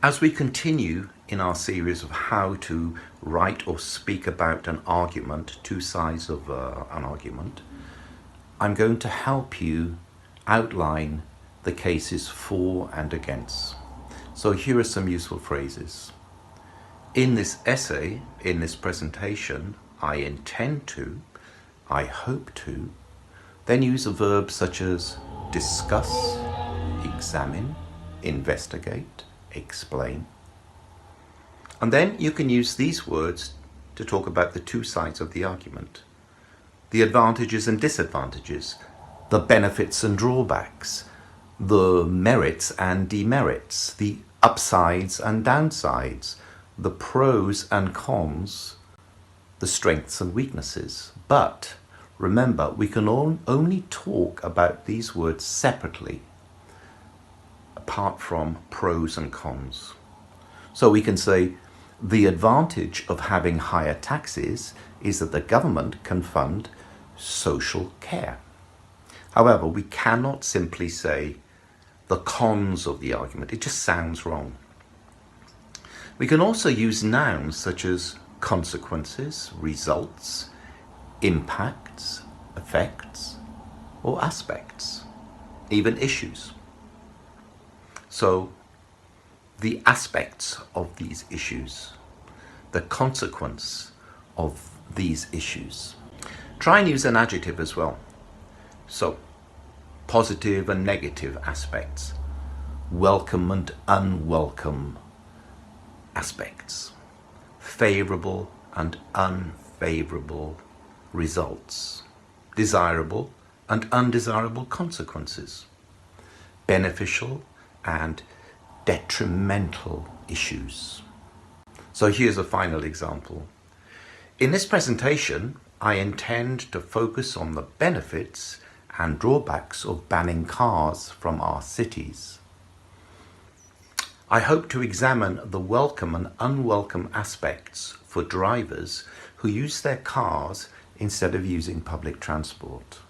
As we continue in our series of how to write or speak about an argument, two sides of an argument, I'm going to help you outline the cases for and against. So here are some useful phrases. In this essay, in this presentation, I intend to, I hope to, then use a verb such as discuss, examine, investigate, explain. And then you can use these words to talk about the two sides of the argument. The advantages and disadvantages, the benefits and drawbacks, the merits and demerits, the upsides and downsides, the pros and cons, the strengths and weaknesses. But remember, we can only talk about these words separately, apart from pros and cons. So we can say the advantage of having higher taxes is that the government can fund social care. However, we cannot simply say the cons of the argument. It just sounds wrong. We can also use nouns such as consequences, results, impacts, effects, or aspects, even issues. So the aspects of these issues, the consequence of these issues. Try and use an adjective as well. So positive and negative aspects, welcome and unwelcome aspects, favorable and unfavorable results, desirable and undesirable consequences, beneficial and detrimental issues. So here's a final example. In this presentation, I intend to focus on the benefits and drawbacks of banning cars from our cities. I hope to examine the welcome and unwelcome aspects for drivers who use their cars instead of using public transport.